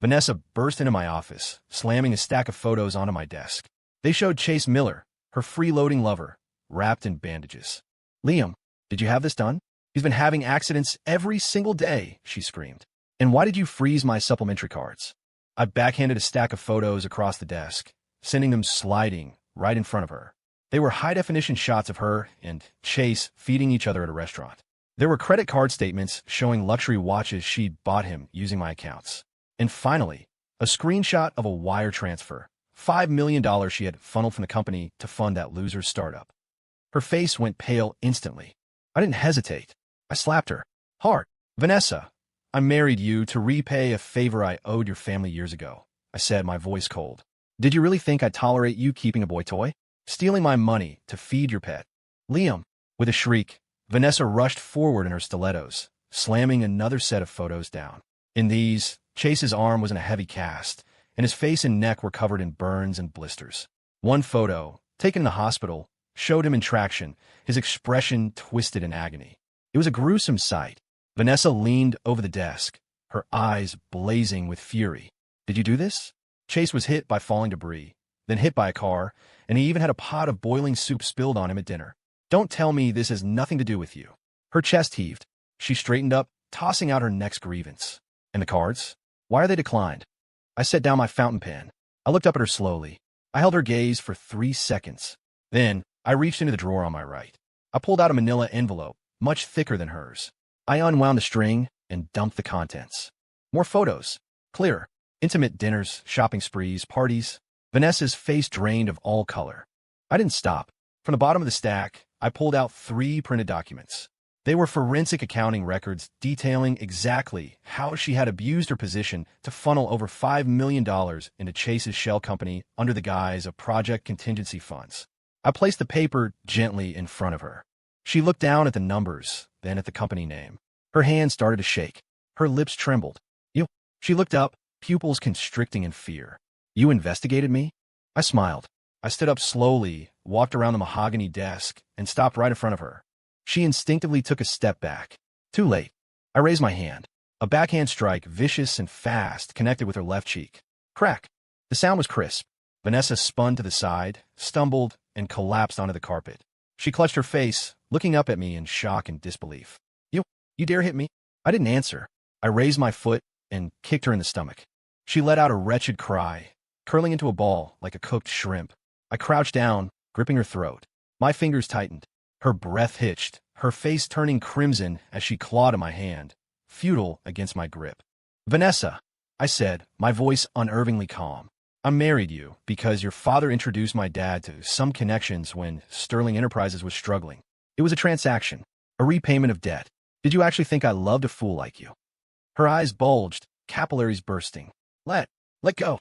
Vanessa burst into my office, slamming a stack of photos onto my desk. They showed Chase Miller, her freeloading lover, wrapped in bandages. "Liam, did you have this done? He's been having accidents every single day," she screamed. "And why did you freeze my supplementary cards?" I backhanded a stack of photos across the desk, sending them sliding right in front of her. They were high-definition shots of her and Chase feeding each other at a restaurant. There were credit card statements showing luxury watches she'd bought him using my accounts. And finally, a screenshot of a wire transfer, $5 million she had funneled from the company to fund that loser's startup. Her face went pale instantly. I didn't hesitate. I slapped her. Hard. "Vanessa, I married you to repay a favor I owed your family years ago," I said, my voice cold. "Did you really think I'd tolerate you keeping a boy toy? Stealing my money to feed your pet?" "Liam." With a shriek, Vanessa rushed forward in her stilettos, slamming another set of photos down. In these, Chase's arm was in a heavy cast, and his face and neck were covered in burns and blisters. One photo, taken in the hospital, showed him in traction, his expression twisted in agony. It was a gruesome sight. Vanessa leaned over the desk, her eyes blazing with fury. "Did you do this?" Chase was hit by falling debris, then hit by a car, and he even had a pot of boiling soup spilled on him at dinner. "Don't tell me this has nothing to do with you." Her chest heaved. She straightened up, tossing out her next grievance. "And the cards? Why are they declined?" I set down my fountain pen. I looked up at her slowly. I held her gaze for 3 seconds. Then, I reached into the drawer on my right. I pulled out a manila envelope, much thicker than hers. I unwound the string and dumped the contents. More photos. Clearer. Intimate dinners, shopping sprees, parties. Vanessa's face drained of all color. I didn't stop. From the bottom of the stack, I pulled out 3 printed documents. They were forensic accounting records detailing exactly how she had abused her position to funnel over $5 million into Chase's shell company under the guise of project contingency funds. I placed the paper gently in front of her. She looked down at the numbers, then at the company name. Her hand started to shake. Her lips trembled. "You?" She looked up, pupils constricting in fear. "You investigated me?" I smiled. I stood up slowly, walked around the mahogany desk, and stopped right in front of her. She instinctively took a step back. Too late. I raised my hand. A backhand strike, vicious and fast, connected with her left cheek. Crack. The sound was crisp. Vanessa spun to the side, stumbled, and collapsed onto the carpet. She clutched her face, looking up at me in shock and disbelief. You dare hit me?" I didn't answer. I raised my foot and kicked her in the stomach. She let out a wretched cry, curling into a ball like a cooked shrimp. I crouched down, gripping her throat. My fingers tightened. Her breath hitched, her face turning crimson as she clawed at my hand, futile against my grip. "Vanessa," I said, my voice unervingly calm. "I married you because your father introduced my dad to some connections when Sterling Enterprises was struggling. It was a transaction, a repayment of debt. Did you actually think I loved a fool like you?" Her eyes bulged, capillaries bursting. Let go."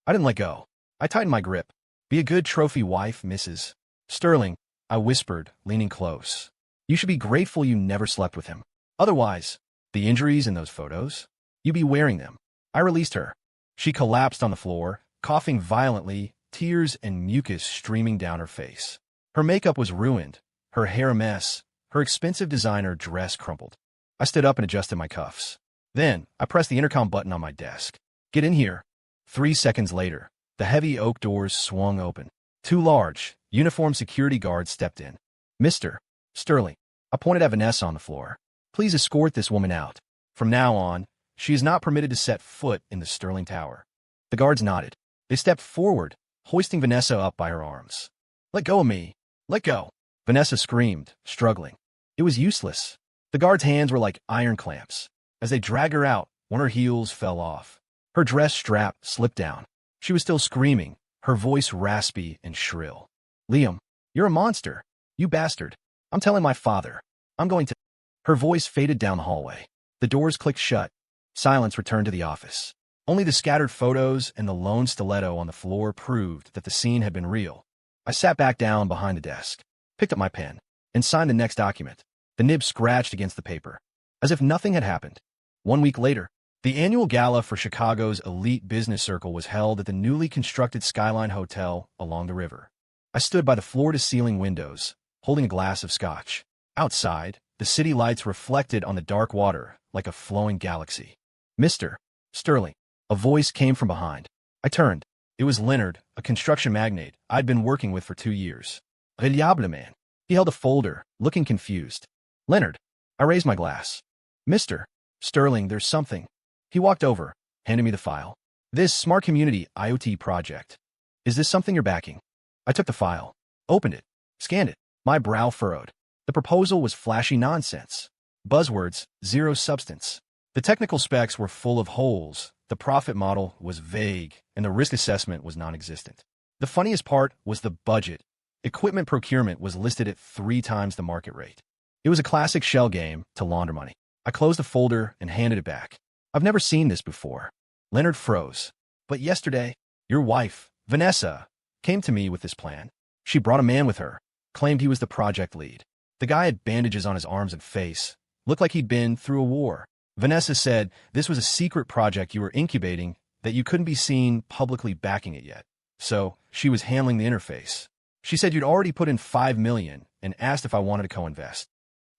I didn't let go. I tightened my grip. "Be a good trophy wife, Mrs. Sterling," I whispered, leaning close. "You should be grateful you never slept with him. Otherwise, the injuries in those photos, you'd be wearing them." I released her. She collapsed on the floor, coughing violently, tears and mucus streaming down her face. Her makeup was ruined, her hair a mess, her expensive designer dress crumpled. I stood up and adjusted my cuffs. Then, I pressed the intercom button on my desk. "Get in here." 3 seconds later, the heavy oak doors swung open. 2 large, uniformed security guards stepped in. "Mr. Sterling," I pointed at Vanessa on the floor. "Please escort this woman out. From now on, she is not permitted to set foot in the Sterling Tower." The guards nodded. They stepped forward, hoisting Vanessa up by her arms. "Let go of me. Let go." Vanessa screamed, struggling. It was useless. The guards' hands were like iron clamps. As they dragged her out, one of her heels fell off. Her dress strap slipped down. She was still screaming, her voice raspy and shrill. "Liam, you're a monster. You bastard. I'm telling my father. I'm going to—" Her voice faded down the hallway. The doors clicked shut. Silence returned to the office. Only the scattered photos and the lone stiletto on the floor proved that the scene had been real. I sat back down behind the desk, picked up my pen, and signed the next document. The nib scratched against the paper, as if nothing had happened. 1 week later, the annual gala for Chicago's elite business circle was held at the newly constructed Skyline Hotel along the river. I stood by the floor-to-ceiling windows, holding a glass of scotch. Outside, the city lights reflected on the dark water like a flowing galaxy. "Mr. Sterling," A voice came from behind. I turned. It was Leonard, a construction magnate I'd been working with for 2 years. Le diable, man. He held a folder, looking confused. Leonard. I raised my glass. Mr. Sterling, there's something. He walked over, handed me the file. This Smart Community IoT project. Is this something you're backing? I took the file, opened it, scanned it. My brow furrowed. The proposal was flashy nonsense. Buzzwords, zero substance. The technical specs were full of holes, the profit model was vague, and the risk assessment was non-existent. The funniest part was the budget. Equipment procurement was listed at 3 times the market rate. It was a classic shell game to launder money. I closed the folder and handed it back. I've never seen this before. Leonard froze. But yesterday, your wife, Vanessa, came to me with this plan. She brought a man with her, claimed he was the project lead. The guy had bandages on his arms and face, looked like he'd been through a war. Vanessa said this was a secret project you were incubating, that you couldn't be seen publicly backing it yet. So, she was handling the interface. She said you'd already put in $5 million and asked if I wanted to co-invest.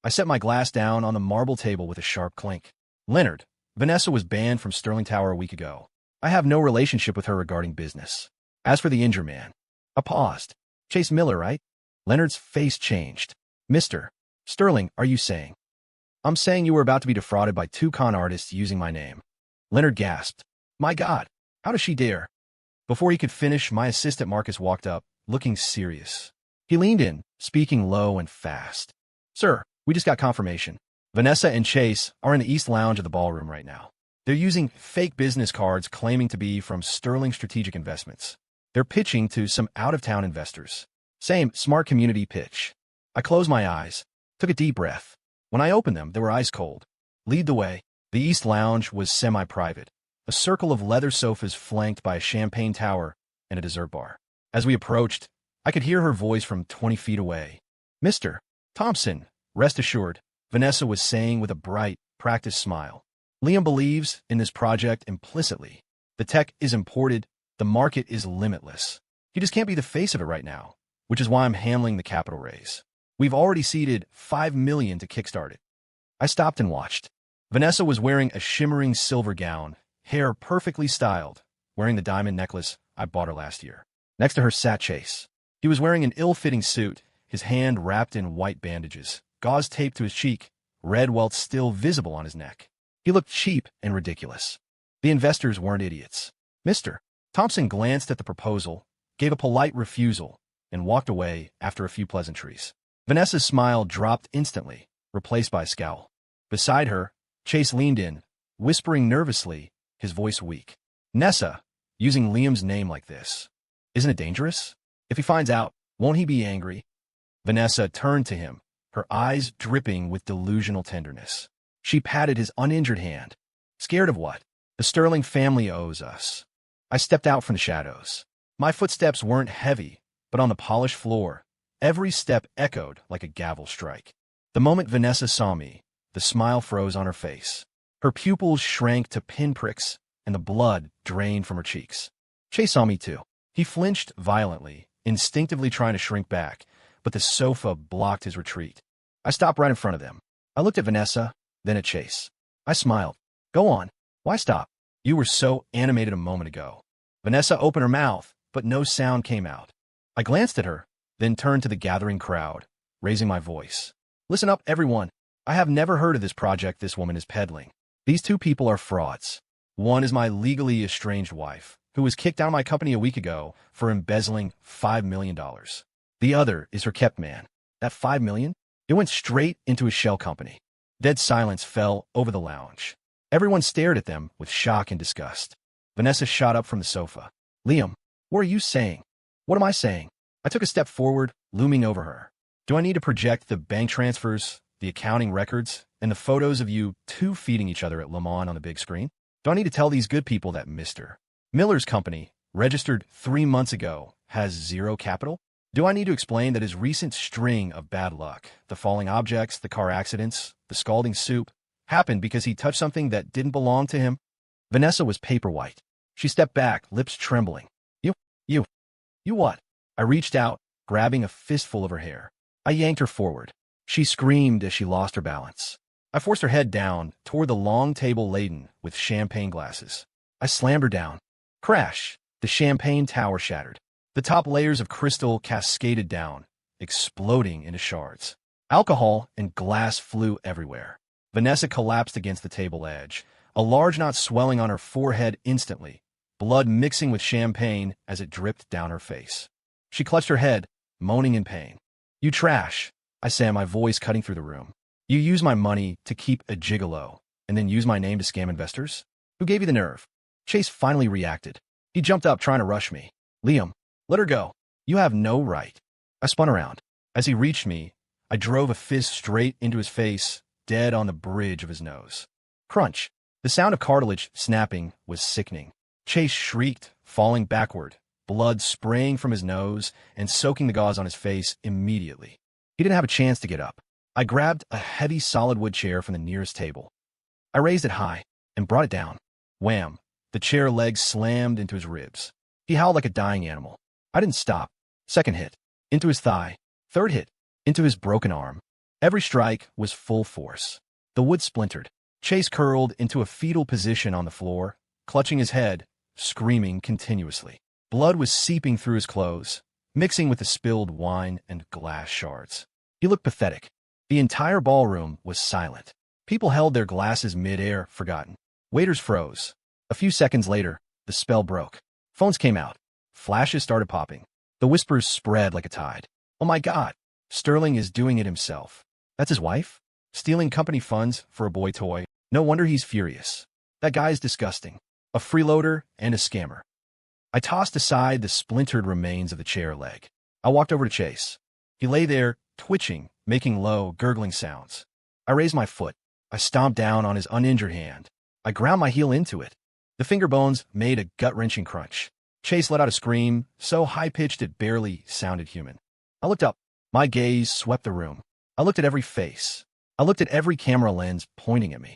I set my glass down on the marble table with a sharp clink. Leonard, Vanessa was banned from Sterling Tower a week ago. I have no relationship with her regarding business. As for the injured man, I paused. Chase Miller, right? Leonard's face changed. Mr. Sterling, are you saying? I'm saying you were about to be defrauded by 2 con artists using my name. Leonard gasped. My God, how does she dare? Before he could finish, my assistant Marcus walked up, looking serious. He leaned in, speaking low and fast. Sir, we just got confirmation. Vanessa and Chase are in the East Lounge of the ballroom right now. They're using fake business cards claiming to be from Sterling Strategic Investments. They're pitching to some out-of-town investors. Same smart community pitch. I closed my eyes, took a deep breath. When I opened them, they were ice cold. Lead the way. The East Lounge was semi-private, a circle of leather sofas flanked by a champagne tower and a dessert bar. As we approached, I could hear her voice from 20 feet away. Mr. Thompson, rest assured, Vanessa was saying with a bright, practiced smile. Liam believes in this project implicitly. The tech is imported, the market is limitless. He just can't be the face of it right now, which is why I'm handling the capital raise. We've already seeded $5 million to kickstart it. I stopped and watched. Vanessa was wearing a shimmering silver gown, hair perfectly styled, wearing the diamond necklace I bought her last year. Next to her sat Chase. He was wearing an ill-fitting suit, his hand wrapped in white bandages, gauze taped to his cheek, red welts still visible on his neck. He looked cheap and ridiculous. The investors weren't idiots. Mr. Thompson glanced at the proposal, gave a polite refusal, and walked away after a few pleasantries. Vanessa's smile dropped instantly, replaced by a scowl. Beside her, Chase leaned in, whispering nervously, his voice weak. Nessa, using Liam's name like this. Isn't it dangerous? If he finds out, won't he be angry? Vanessa turned to him, her eyes dripping with delusional tenderness. She patted his uninjured hand. Scared of what? The Sterling family owes us. I stepped out from the shadows. My footsteps weren't heavy, but on the polished floor, every step echoed like a gavel strike. The moment Vanessa saw me, the smile froze on her face. Her pupils shrank to pinpricks, and the blood drained from her cheeks. Chase saw me too. He flinched violently, instinctively trying to shrink back, but the sofa blocked his retreat. I stopped right in front of them. I looked at Vanessa, then at Chase. I smiled. Go on. Why stop? You were so animated a moment ago. Vanessa opened her mouth, but no sound came out. I glanced at her, then turned to the gathering crowd, raising my voice. Listen up, everyone. I have never heard of this project this woman is peddling. These 2 people are frauds. One is my legally estranged wife, who was kicked out of my company a week ago for embezzling $5 million. The other is her kept man. That $5 million? It went straight into his shell company. Dead silence fell over the lounge. Everyone stared at them with shock and disgust. Vanessa shot up from the sofa. Liam, what are you saying? What am I saying? I took a step forward, looming over her. Do I need to project the bank transfers, the accounting records, and the photos of you 2 feeding each other at Le Mans on the big screen? Do I need to tell these good people that Mr. Miller's company, registered 3 months ago, has 0 capital? Do I need to explain that his recent string of bad luck, the falling objects, the car accidents, the scalding soup, happened because he touched something that didn't belong to him? Vanessa was paper white. She stepped back, lips trembling. You what? I reached out, grabbing a fistful of her hair. I yanked her forward. She screamed as she lost her balance. I forced her head down toward the long table laden with champagne glasses. I slammed her down. Crash! The champagne tower shattered. The top layers of crystal cascaded down, exploding into shards. Alcohol and glass flew everywhere. Vanessa collapsed against the table edge, a large knot swelling on her forehead instantly, blood mixing with champagne as it dripped down her face. She clutched her head, moaning in pain. "You trash," I said, my voice cutting through the room. "You use my money to keep a gigolo, and then use my name to scam investors? Who gave you the nerve?" Chase finally reacted. He jumped up, trying to rush me. "Liam, let her go. You have no right." I spun around. As he reached me, I drove a fist straight into his face, dead on the bridge of his nose. Crunch. The sound of cartilage snapping was sickening. Chase shrieked, falling backward, blood spraying from his nose and soaking the gauze on his face immediately. He didn't have a chance to get up. I grabbed a heavy solid wood chair from the nearest table. I raised it high and brought it down. Wham! The chair legs slammed into his ribs. He howled like a dying animal. I didn't stop. Second hit. Into his thigh. Third hit. Into his broken arm. Every strike was full force. The wood splintered. Chase curled into a fetal position on the floor, clutching his head, screaming continuously. Blood was seeping through his clothes, mixing with the spilled wine and glass shards. He looked pathetic. The entire ballroom was silent. People held their glasses mid-air, forgotten. Waiters froze. A few seconds later, the spell broke. Phones came out. Flashes started popping. The whispers spread like a tide. "Oh my God, Sterling is doing it himself. That's his wife? Stealing company funds for a boy toy? No wonder he's furious. That guy's disgusting. A freeloader and a scammer." I tossed aside the splintered remains of the chair leg. I walked over to Chase. He lay there, twitching, making low, gurgling sounds. I raised my foot. I stomped down on his uninjured hand. I ground my heel into it. The finger bones made a gut-wrenching crunch. Chase let out a scream, so high-pitched it barely sounded human. I looked up. My gaze swept the room. I looked at every face. I looked at every camera lens pointing at me.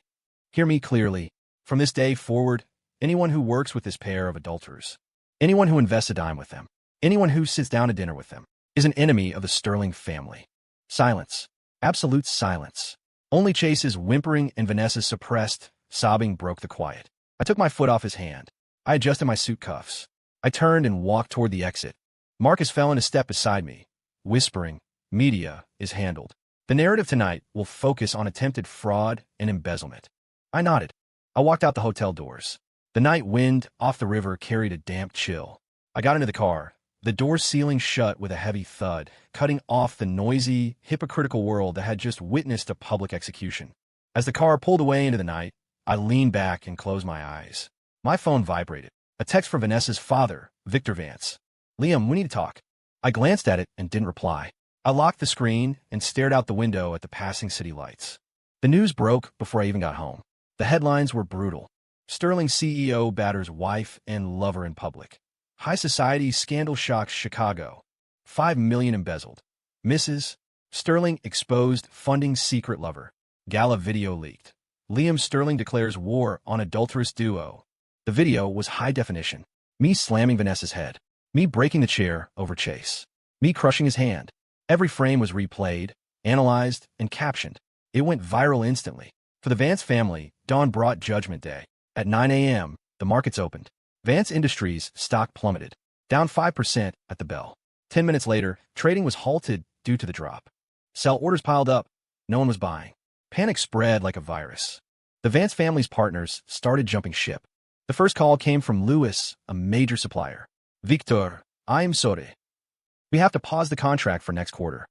Hear me clearly. From this day forward, anyone who works with this pair of adulterers, anyone who invests a dime with them, anyone who sits down to dinner with them, is an enemy of the Sterling family. Silence. Absolute silence. Only Chase's whimpering and Vanessa's suppressed sobbing broke the quiet. I took my foot off his hand. I adjusted my suit cuffs. I turned and walked toward the exit. Marcus fell in a step beside me, whispering, "Media is handled. The narrative tonight will focus on attempted fraud and embezzlement." I nodded. I walked out the hotel doors. The night wind off the river carried a damp chill. I got into the car, the door sealing shut with a heavy thud, cutting off the noisy, hypocritical world that had just witnessed a public execution. As the car pulled away into the night, I leaned back and closed my eyes. My phone vibrated. A text from Vanessa's father, Victor Vance. "Liam, we need to talk." I glanced at it and didn't reply. I locked the screen and stared out the window at the passing city lights. The news broke before I even got home. The headlines were brutal. Sterling CEO batters wife and lover in public. High society scandal shocks Chicago. 5 million embezzled. Mrs. Sterling exposed funding secret lover. Gala video leaked. Liam Sterling declares war on adulterous duo. The video was high definition. Me slamming Vanessa's head. Me breaking the chair over Chase. Me crushing his hand. Every frame was replayed, analyzed, and captioned. It went viral instantly. For the Vance family, dawn brought Judgment Day. At 9 a.m., the markets opened. Vance Industries stock plummeted, down 5% at the bell. 10 minutes later, trading was halted due to the drop. Sell orders piled up. No one was buying. Panic spread like a virus. The Vance family's partners started jumping ship. The first call came from Louis, a major supplier. "Victor, I'm sorry. We have to pause the contract for next quarter."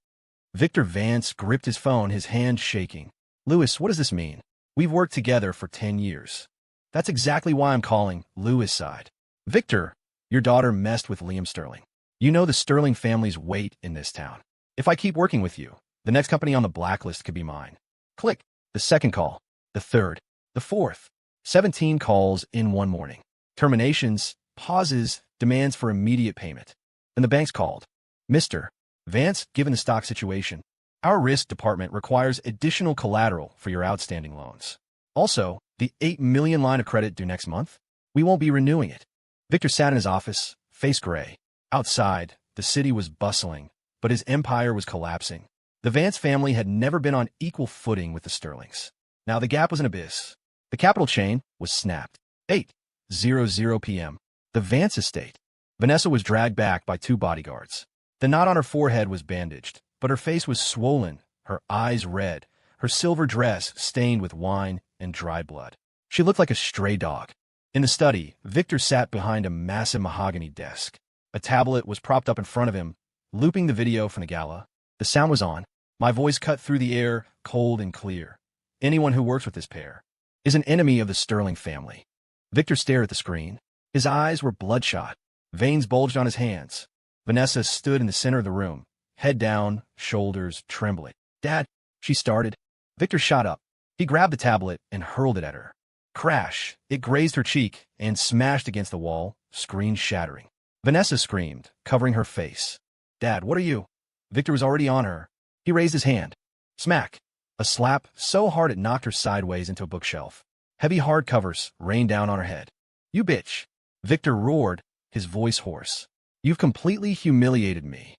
Victor Vance gripped his phone, his hand shaking. "Louis, what does this mean? We've worked together for 10 years. "That's exactly why I'm calling," Louis sighed. "Victor, your daughter messed with Liam Sterling. You know the Sterling family's weight in this town. If I keep working with you, the next company on the blacklist could be mine." Click. The second call. The third. The fourth. 17 calls in one morning. Terminations, pauses, demands for immediate payment. And the banks called. "Mr. Vance, given the stock situation, our risk department requires additional collateral for your outstanding loans. Also, the $8 million line of credit due next month? We won't be renewing it." Victor sat in his office, face gray. Outside, the city was bustling, but his empire was collapsing. The Vance family had never been on equal footing with the Sterlings. Now the gap was an abyss. The capital chain was snapped. 8 2:00 p.m. The Vance estate. Vanessa was dragged back by 2 bodyguards. The knot on her forehead was bandaged, but her face was swollen, her eyes red, her silver dress stained with wine and dry blood. She looked like a stray dog. In the study, Victor sat behind a massive mahogany desk. A tablet was propped up in front of him, looping the video from the gala. The sound was on. My voice cut through the air, cold and clear. Anyone who works with this pair is an enemy of the Sterling family. Victor stared at the screen. His eyes were bloodshot. Veins bulged on his hands. Vanessa stood in the center of the room, head down, shoulders trembling. "Dad," she started. Victor shot up. He grabbed the tablet and hurled it at her. Crash! It grazed her cheek and smashed against the wall, screen shattering. Vanessa screamed, covering her face. "Dad, what are you?" Victor was already on her. He raised his hand. Smack! A slap so hard it knocked her sideways into a bookshelf. Heavy hardcovers rained down on her head. "You bitch!" Victor roared, his voice hoarse. "You've completely humiliated me."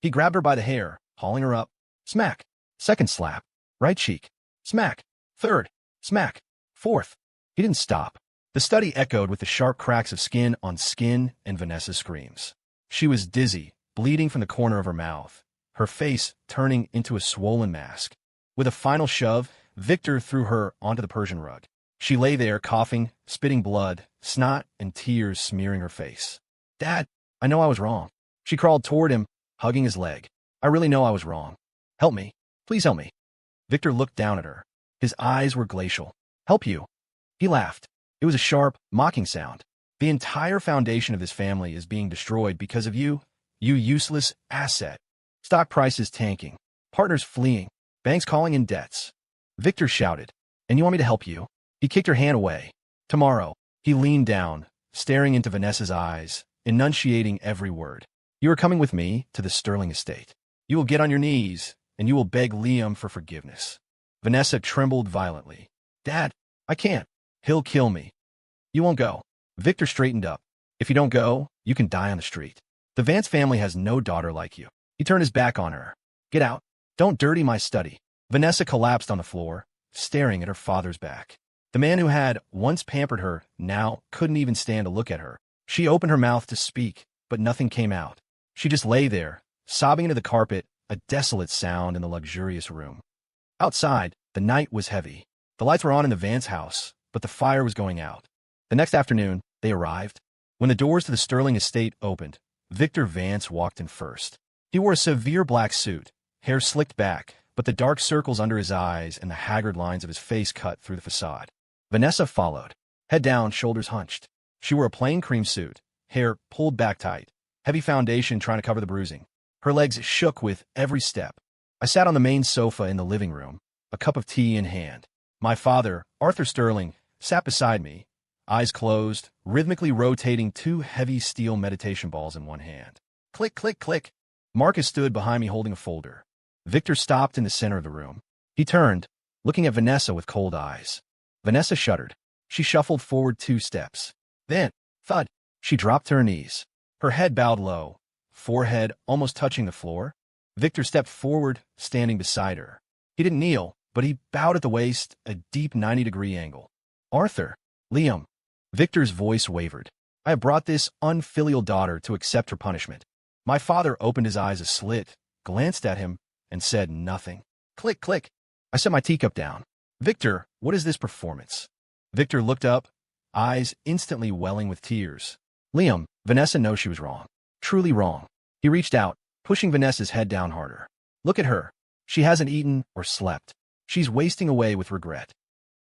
He grabbed her by the hair, hauling her up. Smack! Second slap. Right cheek. Smack! Third. Smack! Fourth. He didn't stop. The study echoed with the sharp cracks of skin on skin and Vanessa's screams. She was dizzy, bleeding from the corner of her mouth, her face turning into a swollen mask. With a final shove, Victor threw her onto the Persian rug. She lay there, coughing, spitting blood, snot and tears smearing her face. "Dad, I know I was wrong." She crawled toward him, hugging his leg. "I really know I was wrong. Help me. Please help me." Victor looked down at her. His eyes were glacial. "Help you?" He laughed. It was a sharp, mocking sound. "The entire foundation of this family is being destroyed because of you, you useless asset. Stock prices tanking, partners fleeing, banks calling in debts." Victor shouted, "And you want me to help you?" He kicked her hand away. "Tomorrow." He leaned down, staring into Vanessa's eyes, enunciating every word. "You are coming with me to the Sterling estate. You will get on your knees, and you will beg Liam for forgiveness." Vanessa trembled violently. "Dad, I can't. He'll kill me." "You won't go." Victor straightened up. "If you don't go, you can die on the street. The Vance family has no daughter like you." He turned his back on her. "Get out. Don't dirty my study." Vanessa collapsed on the floor, staring at her father's back. The man who had once pampered her now couldn't even stand to look at her. She opened her mouth to speak, but nothing came out. She just lay there, sobbing into the carpet, a desolate sound in the luxurious room. Outside, the night was heavy. The lights were on in the Vance house, but the fire was going out. The next afternoon, they arrived. When the doors to the Sterling estate opened, Victor Vance walked in first. He wore a severe black suit, hair slicked back, but the dark circles under his eyes and the haggard lines of his face cut through the facade. Vanessa followed, head down, shoulders hunched. She wore a plain cream suit, hair pulled back tight, heavy foundation trying to cover the bruising. Her legs shook with every step. I sat on the main sofa in the living room, a cup of tea in hand. My father, Arthur Sterling, sat beside me, eyes closed, rhythmically rotating 2 heavy steel meditation balls in one hand. Click, click, click. Marcus stood behind me holding a folder. Victor stopped in the center of the room. He turned, looking at Vanessa with cold eyes. Vanessa shuddered. She shuffled forward 2 steps. Then, thud, she dropped to her knees. Her head bowed low, forehead almost touching the floor. Victor stepped forward, standing beside her. He didn't kneel, but he bowed at the waist, a deep 90-degree angle. "Arthur, Liam." Victor's voice wavered. "I have brought this unfilial daughter to accept her punishment." My father opened his eyes a slit, glanced at him, and said nothing. Click, click. I set my teacup down. "Victor, what is this performance?" Victor looked up, eyes instantly welling with tears. "Liam, Vanessa knows she was wrong. Truly wrong." He reached out, pushing Vanessa's head down harder. "Look at her. She hasn't eaten or slept. She's wasting away with regret."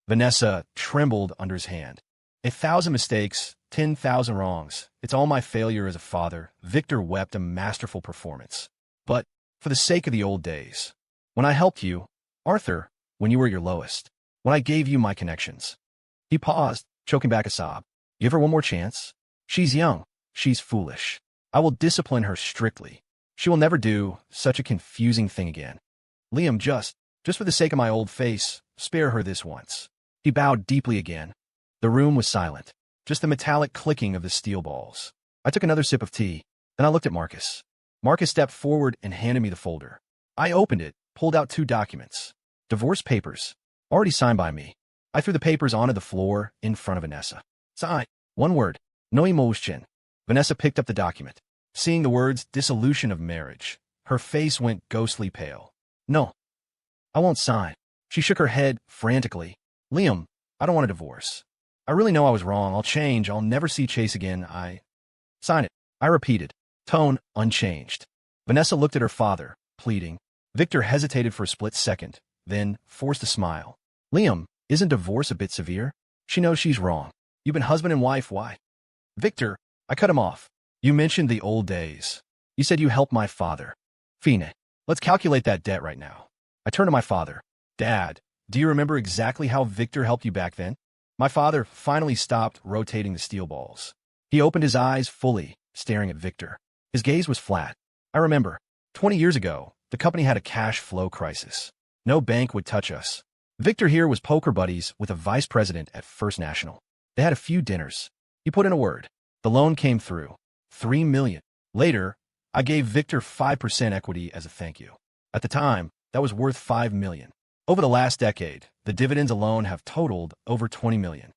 Vanessa trembled under his hand. "1,000 mistakes, 10,000 wrongs. It's all my failure as a father." Victor wept a masterful performance. "But for the sake of the old days. When I helped you, Arthur, when you were your lowest. When I gave you my connections." He paused, choking back a sob. "Give her one more chance. She's young. She's foolish. I will discipline her strictly. She will never do such a confusing thing again. Liam, just for the sake of my old face, spare her this once." He bowed deeply again. The room was silent, just the metallic clicking of the steel balls. I took another sip of tea, then I looked at Marcus. Marcus stepped forward and handed me the folder. I opened it, pulled out 2 documents. Divorce papers, already signed by me. I threw the papers onto the floor in front of Vanessa. "Sign." One word. No emotion. Vanessa picked up the document. Seeing the words dissolution of marriage, her face went ghostly pale. No, I won't sign. She shook her head frantically. Liam, I don't want a divorce. I really know I was wrong. I'll change. I'll never see Chase again. Sign it. I repeated, tone unchanged. Vanessa looked at her father, pleading. Victor hesitated for a split second, then forced a smile. Liam, isn't divorce a bit severe? She knows she's wrong. You've been husband and wife, why? Victor, I cut him off. You mentioned the old days. You said you helped my father. Fine, let's calculate that debt right now. I turned to my father. Dad, do you remember exactly how Victor helped you back then? My father finally stopped rotating the steel balls. He opened his eyes fully, staring at Victor. His gaze was flat. I remember, 20 years ago, the company had a cash flow crisis. No bank would touch us. Victor here was poker buddies with a vice president at First National. They had a few dinners. He put in a word. The loan came through. $3 million. Later, I gave Victor 5% equity as a thank you. At the time, that was worth $5 million. Over the last decade, the dividends alone have totaled over $20 million.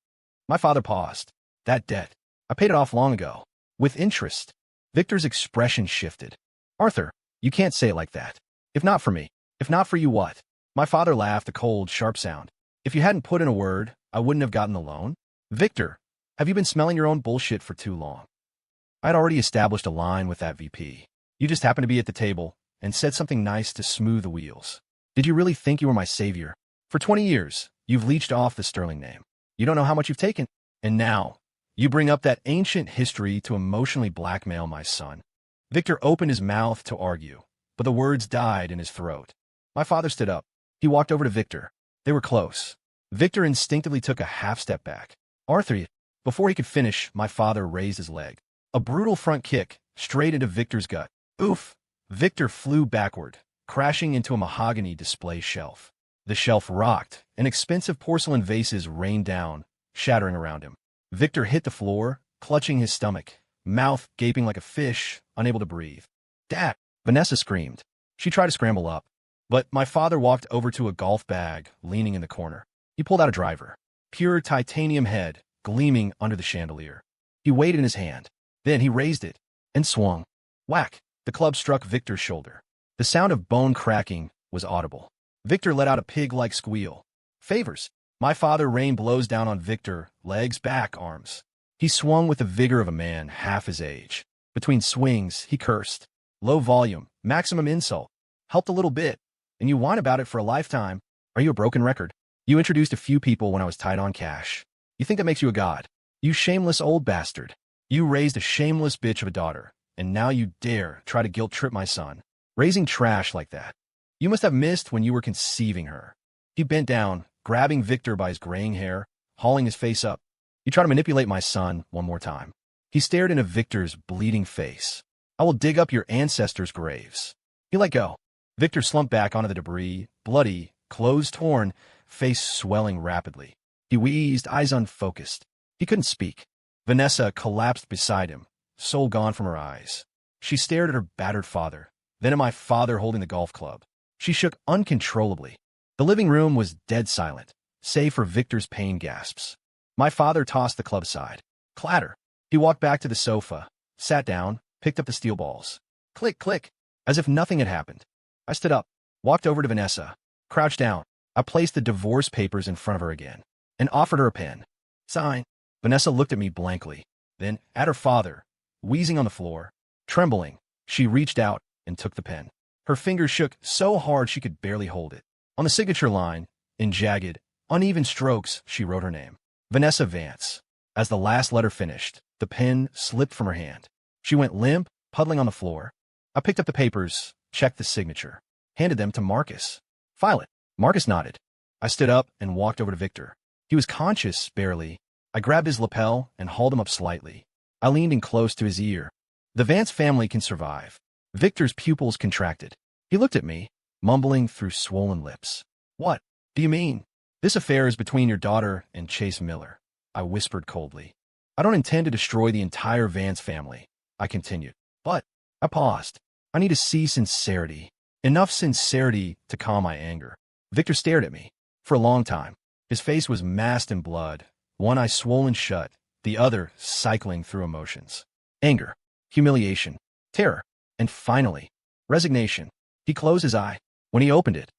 My father paused. That debt, I paid it off long ago. With interest. Victor's expression shifted. Arthur, you can't say it like that. If not for me. If not for you, what? My father laughed a cold, sharp sound. If you hadn't put in a word, I wouldn't have gotten the loan. Victor, have you been smelling your own bullshit for too long? I'd already established a line with that VP. You just happened to be at the table and said something nice to smooth the wheels. Did you really think you were my savior? For 20 years, you've leached off the Sterling name. You don't know how much you've taken. And now, you bring up that ancient history to emotionally blackmail my son. Victor opened his mouth to argue, but the words died in his throat. My father stood up. He walked over to Victor. They were close. Victor instinctively took a half step back. Arthur, before he could finish, my father raised his leg. A brutal front kick, straight into Victor's gut. Oof! Victor flew backward, crashing into a mahogany display shelf. The shelf rocked, and expensive porcelain vases rained down, shattering around him. Victor hit the floor, clutching his stomach, mouth gaping like a fish, unable to breathe. Dad! Vanessa screamed. She tried to scramble up, but my father walked over to a golf bag, leaning in the corner. He pulled out a driver. Pure titanium head, gleaming under the chandelier. He weighed it in his hand. Then he raised it and swung. Whack! The club struck Victor's shoulder. The sound of bone cracking was audible. Victor let out a pig-like squeal. Favors. My father rained blows down on Victor, legs, back, arms. He swung with the vigor of a man half his age. Between swings, he cursed. Low volume, maximum insult. Helped a little bit, and you whine about it for a lifetime. Are you a broken record? You introduced a few people when I was tight on cash. You think that makes you a god? You shameless old bastard. You raised a shameless bitch of a daughter, and now you dare try to guilt-trip my son. Raising trash like that. You must have missed when you were conceiving her. He bent down, grabbing Victor by his graying hair, hauling his face up. You try to manipulate my son one more time. He stared into Victor's bleeding face. I will dig up your ancestors' graves. He let go. Victor slumped back onto the debris, bloody, clothes torn, face swelling rapidly. He wheezed, eyes unfocused. He couldn't speak. Vanessa collapsed beside him, soul gone from her eyes. She stared at her battered father, then at my father holding the golf club. She shook uncontrollably. The living room was dead silent, save for Victor's pain gasps. My father tossed the club aside. Clatter. He walked back to the sofa, sat down, picked up the steel balls. Click, click, as if nothing had happened. I stood up, walked over to Vanessa, crouched down. I placed the divorce papers in front of her again, and offered her a pen. Sign. Vanessa looked at me blankly, then at her father, wheezing on the floor. Trembling, she reached out and took the pen. Her fingers shook so hard she could barely hold it. On the signature line, in jagged, uneven strokes, she wrote her name. Vanessa Vance. As the last letter finished, the pen slipped from her hand. She went limp, puddling on the floor. I picked up the papers, checked the signature, handed them to Marcus. File it. Marcus nodded. I stood up and walked over to Victor. He was conscious, barely. I grabbed his lapel and hauled him up slightly. I leaned in close to his ear. The Vance family can survive. Victor's pupils contracted. He looked at me, mumbling through swollen lips. What do you mean? This affair is between your daughter and Chase Miller, I whispered coldly. I don't intend to destroy the entire Vance family, I continued. But I paused. I need to see sincerity. Enough sincerity to calm my anger. Victor stared at me. For a long time, his face was masked in blood, one eye swollen shut, the other cycling through emotions. Anger, humiliation, terror, and finally, resignation. He closed his eye. When he opened it,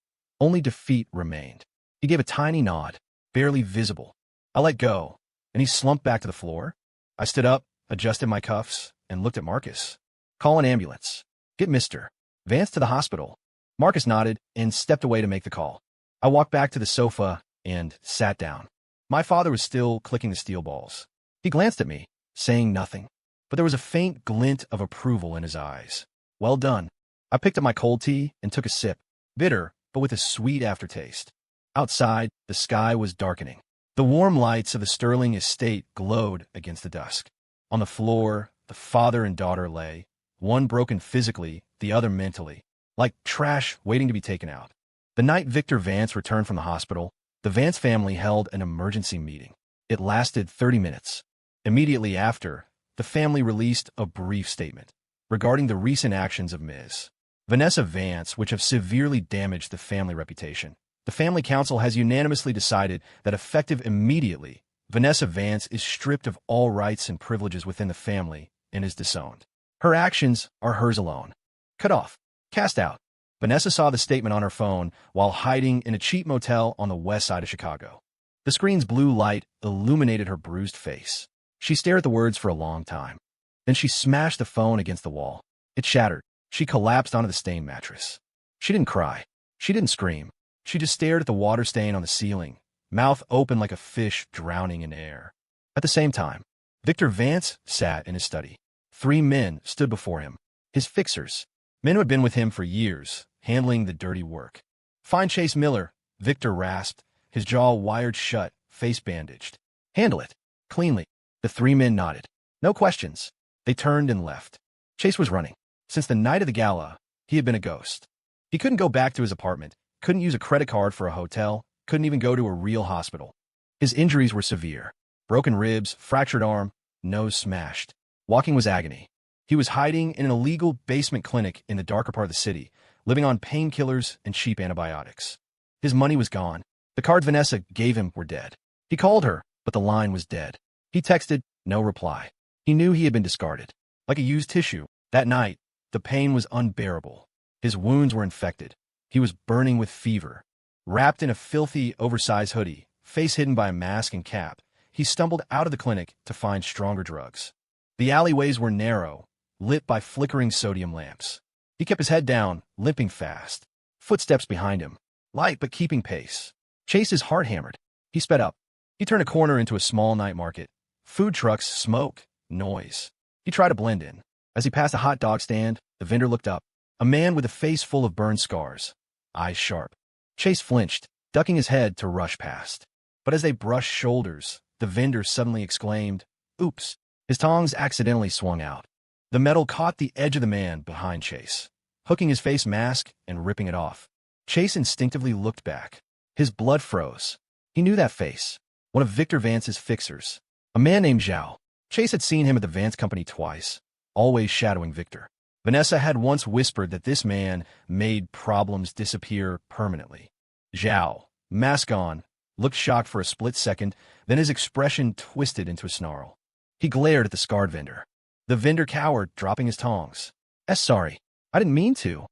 only defeat remained. He gave a tiny nod, barely visible. I let go, and he slumped back to the floor. I stood up, adjusted my cuffs, and looked at Marcus. Call an ambulance. Get Mr. Vance to the hospital. Marcus nodded and stepped away to make the call. I walked back to the sofa and sat down. My father was still clicking the steel balls. He glanced at me, saying nothing, but there was a faint glint of approval in his eyes. Well done. I picked up my cold tea and took a sip, bitter, but with a sweet aftertaste. Outside, the sky was darkening. The warm lights of the Sterling estate glowed against the dusk. On the floor, the father and daughter lay, one broken physically, the other mentally, like trash waiting to be taken out. The night Victor Vance returned from the hospital, the Vance family held an emergency meeting. It lasted 30 minutes. Immediately after, the family released a brief statement regarding the recent actions of Ms. Vanessa Vance, which have severely damaged the family reputation. The family council has unanimously decided that effective immediately, Vanessa Vance is stripped of all rights and privileges within the family and is disowned. Her actions are hers alone. Cut off. Cast out. Vanessa saw the statement on her phone while hiding in a cheap motel on the west side of Chicago. The screen's blue light illuminated her bruised face. She stared at the words for a long time. Then she smashed the phone against the wall. It shattered. She collapsed onto the stained mattress. She didn't cry. She didn't scream. She just stared at the water stain on the ceiling, mouth open like a fish drowning in air. At the same time, Victor Vance sat in his study. 3 men stood before him, his fixers, men who had been with him for years, handling the dirty work. Find Chase Miller, Victor rasped, his jaw wired shut, face bandaged. Handle it. Cleanly. The 3 men nodded. No questions. They turned and left. Chase was running. Since the night of the gala, he had been a ghost. He couldn't go back to his apartment, couldn't use a credit card for a hotel, couldn't even go to a real hospital. His injuries were severe. Broken ribs, fractured arm, nose smashed. Walking was agony. He was hiding in an illegal basement clinic in the darker part of the city, living on painkillers and cheap antibiotics. His money was gone. The cards Vanessa gave him were dead. He called her, but the line was dead. He texted, no reply. He knew he had been discarded. Like a used tissue. That night, the pain was unbearable. His wounds were infected. He was burning with fever. Wrapped in a filthy, oversized hoodie, face hidden by a mask and cap, he stumbled out of the clinic to find stronger drugs. The alleyways were narrow, lit by flickering sodium lamps. He kept his head down, limping fast. Footsteps behind him, light but keeping pace. Chase's heart hammered. He sped up. He turned a corner into a small night market. Food trucks, smoke, noise. He tried to blend in. As he passed a hot dog stand, the vendor looked up. A man with a face full of burned scars, eyes sharp. Chase flinched, ducking his head to rush past. But as they brushed shoulders, the vendor suddenly exclaimed, "Oops." His tongs accidentally swung out. The metal caught the edge of the man behind Chase, hooking his face mask and ripping it off. Chase instinctively looked back. His blood froze. He knew that face. One of Victor Vance's fixers. A man named Zhao. Chase had seen him at the Vance company twice, always shadowing Victor. Vanessa had once whispered that this man made problems disappear permanently. Zhao, mask on, looked shocked for a split second, then his expression twisted into a snarl. He glared at the scarred vendor. The vendor cowered, dropping his tongs. Sorry. I didn't mean to."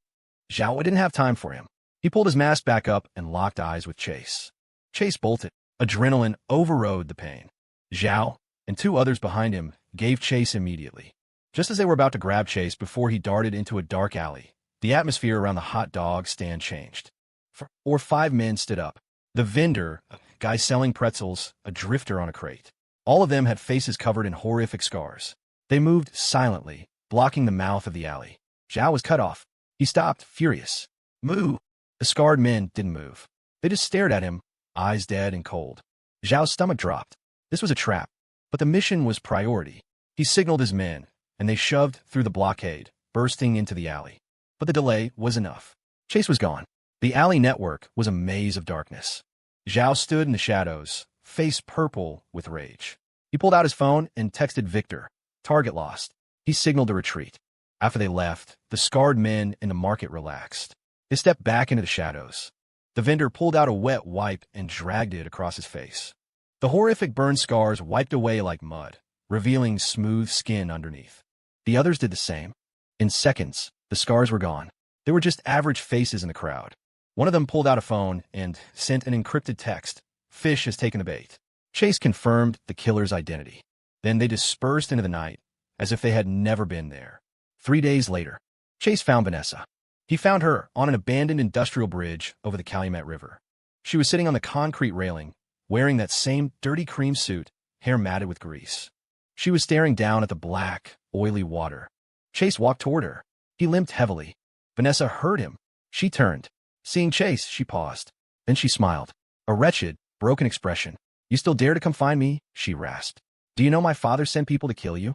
Zhao didn't have time for him. He pulled his mask back up and locked eyes with Chase. Chase bolted. Adrenaline overrode the pain. Zhao, and 2 others behind him, gave chase immediately. Just as they were about to grab Chase before he darted into a dark alley, the atmosphere around the hot dog stand changed. 5 men stood up. The vendor, a guy selling pretzels, a drifter on a crate. All of them had faces covered in horrific scars. They moved silently, blocking the mouth of the alley. Zhao was cut off. He stopped, furious. "Move!" The scarred men didn't move. They just stared at him, eyes dead and cold. Zhao's stomach dropped. This was a trap. But the mission was priority. He signaled his men, and they shoved through the blockade, bursting into the alley. But the delay was enough. Chase was gone. The alley network was a maze of darkness. Zhao stood in the shadows, face purple with rage. He pulled out his phone and texted Victor. Target lost. He signaled a retreat. After they left, the scarred men in the market relaxed. They stepped back into the shadows. The vendor pulled out a wet wipe and dragged it across his face. The horrific burn scars wiped away like mud, revealing smooth skin underneath. The others did the same. In seconds, the scars were gone. They were just average faces in the crowd. One of them pulled out a phone and sent an encrypted text. "Fish has taken the bait." Chase confirmed the killer's identity. Then they dispersed into the night, as if they had never been there. 3 days later, Chase found Vanessa. He found her on an abandoned industrial bridge over the Calumet River. She was sitting on the concrete railing, wearing that same dirty cream suit, hair matted with grease. She was staring down at the black, oily water. Chase walked toward her. He limped heavily. Vanessa heard him. She turned. Seeing Chase, she paused. Then she smiled. A wretched, broken expression. "You still dare to come find me?" she rasped. "Do you know my father sent people to kill you?"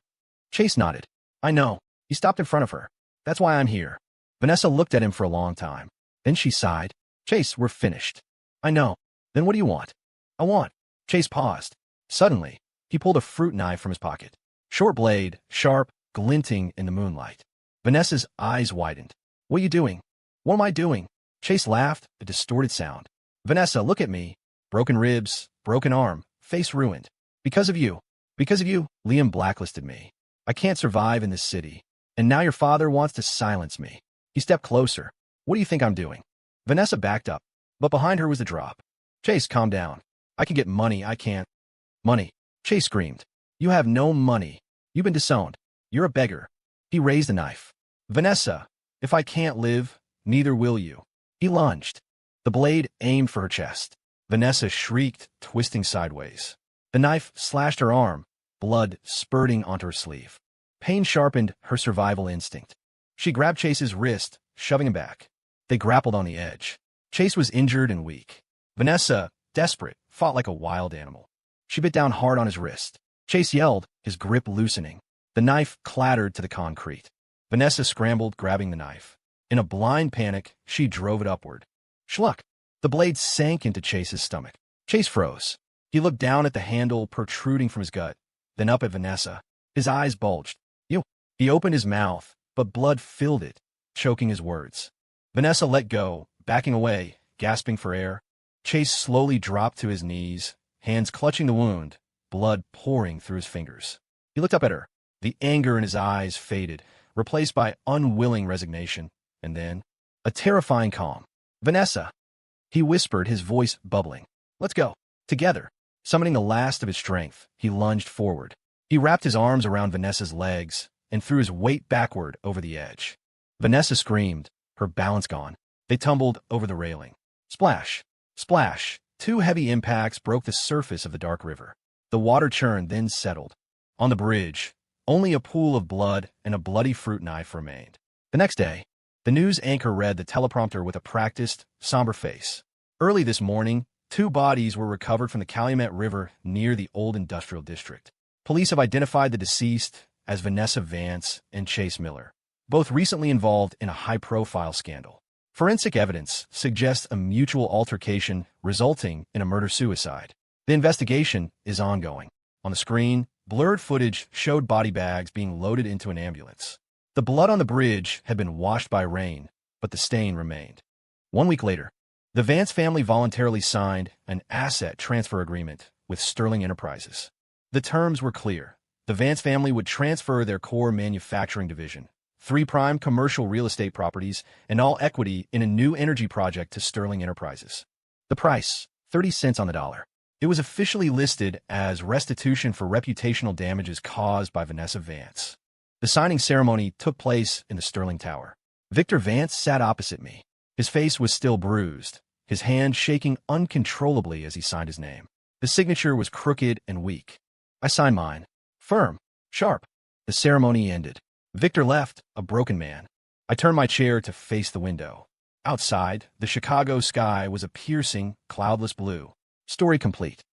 Chase nodded. "I know." He stopped in front of her. "That's why I'm here." Vanessa looked at him for a long time. Then she sighed. "Chase, we're finished." "I know." "Then what do you want?" "I want." Chase paused. Suddenly, he pulled a fruit knife from his pocket. Short blade, sharp, glinting in the moonlight. Vanessa's eyes widened. "What are you doing?" "What am I doing?" Chase laughed, a distorted sound. "Vanessa, look at me. Broken ribs, broken arm, face ruined. Because of you. Because of you, Liam blacklisted me. I can't survive in this city. And now your father wants to silence me." He stepped closer. "What do you think I'm doing?" Vanessa backed up, but behind her was the drop. "Chase, calm down. I can get money, I can't." "Money?" Chase screamed. "You have no money. You've been disowned. You're a beggar." He raised the knife. "Vanessa, if I can't live, neither will you." He lunged. The blade aimed for her chest. Vanessa shrieked, twisting sideways. The knife slashed her arm, blood spurting onto her sleeve. Pain sharpened her survival instinct. She grabbed Chase's wrist, shoving him back. They grappled on the edge. Chase was injured and weak. Vanessa, desperate, fought like a wild animal. She bit down hard on his wrist. Chase yelled, his grip loosening. The knife clattered to the concrete. Vanessa scrambled, grabbing the knife. In a blind panic, she drove it upward. Schluck! The blade sank into Chase's stomach. Chase froze. He looked down at the handle protruding from his gut, then up at Vanessa. His eyes bulged. "You!" He opened his mouth, but blood filled it, choking his words. Vanessa let go, backing away, gasping for air. Chase slowly dropped to his knees, hands clutching the wound, blood pouring through his fingers. He looked up at her. The anger in his eyes faded, replaced by unwilling resignation, and then a terrifying calm. "Vanessa!" He whispered, his voice bubbling. "Let's go. Together." Summoning the last of his strength, he lunged forward. He wrapped his arms around Vanessa's legs and threw his weight backward over the edge. Vanessa screamed, her balance gone. They tumbled over the railing. Splash! Splash! 2 heavy impacts broke the surface of the dark river. The water churned, then settled. On the bridge, only a pool of blood and a bloody fruit knife remained. The next day, the news anchor read the teleprompter with a practiced, somber face. Early this morning, 2 bodies were recovered from the Calumet River near the old industrial district. Police have identified the deceased as Vanessa Vance and Chase Miller, both recently involved in a high-profile scandal. Forensic evidence suggests a mutual altercation resulting in a murder-suicide. The investigation is ongoing. On the screen, blurred footage showed body bags being loaded into an ambulance. The blood on the bridge had been washed by rain, but the stain remained. 1 week later, the Vance family voluntarily signed an asset transfer agreement with Sterling Enterprises. The terms were clear. The Vance family would transfer their core manufacturing division, 3 prime commercial real estate properties, and all equity in a new energy project to Sterling Enterprises. The price, 30 cents on the dollar. It was officially listed as restitution for reputational damages caused by Vanessa Vance. The signing ceremony took place in the Sterling Tower. Victor Vance sat opposite me. His face was still bruised, his hand shaking uncontrollably as he signed his name. The signature was crooked and weak. I signed mine. Firm. Sharp. The ceremony ended. Victor left, a broken man. I turned my chair to face the window. Outside, the Chicago sky was a piercing, cloudless blue. Story complete.